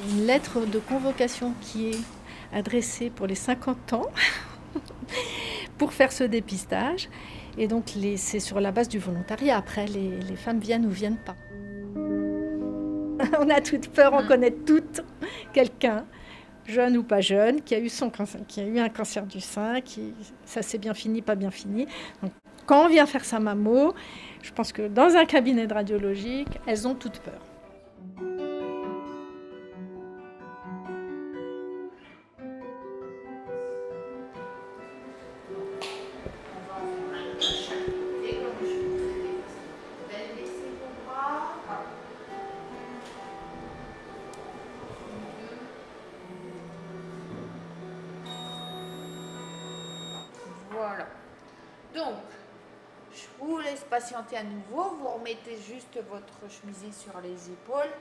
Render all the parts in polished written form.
Une lettre de convocation qui est adressée pour les 50 ans pour faire ce dépistage. Et donc c'est sur la base du volontariat. Après, les femmes viennent ou viennent pas. On a toute peur, on connaît toutes quelqu'un, jeune ou pas jeune, qui a eu un cancer du sein, ça s'est bien fini, pas bien fini. Donc, quand on vient faire sa mammo, je pense que dans un cabinet de radiologique, elles ont toutes peur. Voilà. Donc, je vous laisse patienter à nouveau. Vous remettez juste votre chemisier sur les épaules.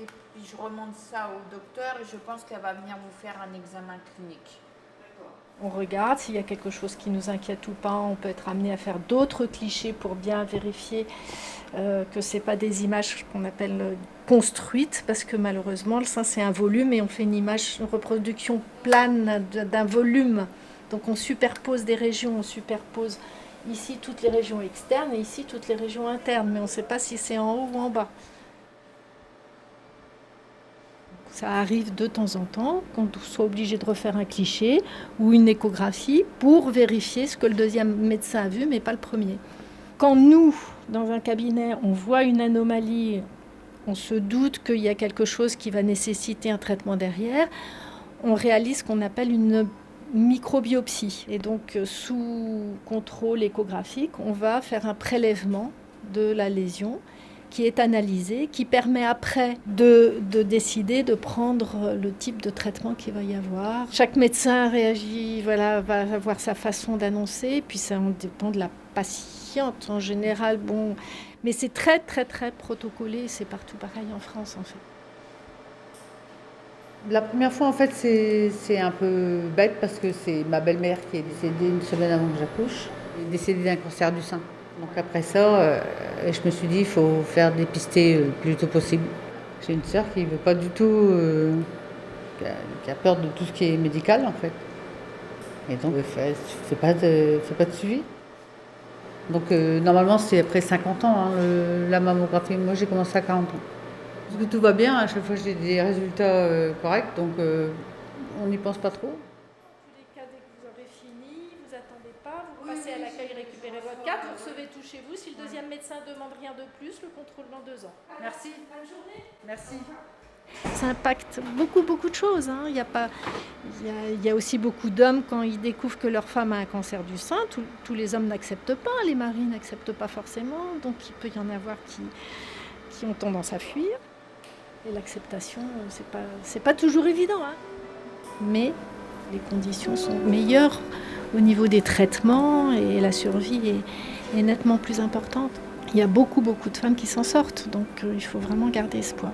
Et puis je remonte ça au docteur et je pense qu'elle va venir vous faire un examen clinique. On regarde s'il y a quelque chose qui nous inquiète ou pas. On peut être amené à faire d'autres clichés pour bien vérifier que ce n'est pas des images qu'on appelle construites, parce que malheureusement, le sein, c'est un volume et on fait une reproduction plane d'un volume. Donc on superpose des régions, on superpose ici toutes les régions externes et ici toutes les régions internes, mais on ne sait pas si c'est en haut ou en bas. Ça arrive de temps en temps qu'on soit obligé de refaire un cliché ou une échographie pour vérifier ce que le deuxième médecin a vu, mais pas le premier. Quand nous, dans un cabinet, on voit une anomalie, on se doute qu'il y a quelque chose qui va nécessiter un traitement derrière, on réalise ce qu'on appelle une microbiopsie. Et donc, sous contrôle échographique, on va faire un prélèvement de la lésion qui est analysé, qui permet après de décider de prendre le type de traitement qu'il va y avoir. Chaque médecin réagit, va avoir sa façon d'annoncer, puis ça dépend de la patiente en général. Bon, mais c'est très, très, très protocolé, c'est partout pareil en France en fait. La première fois, en fait, c'est un peu bête parce que c'est ma belle-mère qui est décédée une semaine avant que j'accouche. Elle est décédée d'un cancer du sein. Donc après ça, je me suis dit, il faut faire dépister le plus tôt possible. J'ai une sœur qui veut pas du tout, qui a peur de tout ce qui est médical, en fait. Et donc, fait pas de suivi. Donc normalement, c'est après 50 ans, la mammographie. Moi, j'ai commencé à 40 ans. Parce que tout va bien, à chaque fois j'ai des résultats corrects, donc on n'y pense pas trop. Dans tous les cas, dès que vous aurez fini, vous attendez pas, vous passez à l'accueil récupérer votre carte, vous recevez tout chez vous. Si le deuxième médecin ne demande rien de plus, le contrôle dans 2 ans. Merci. Bonne journée. Merci. Ça impacte beaucoup de choses. Il y a aussi beaucoup d'hommes, quand ils découvrent que leur femme a un cancer du sein, tous les hommes n'acceptent pas, les maris n'acceptent pas forcément, donc il peut y en avoir qui ont tendance à fuir. Et l'acceptation, c'est pas toujours évident. Mais les conditions sont meilleures au niveau des traitements et la survie est nettement plus importante. Il y a beaucoup de femmes qui s'en sortent, donc il faut vraiment garder espoir.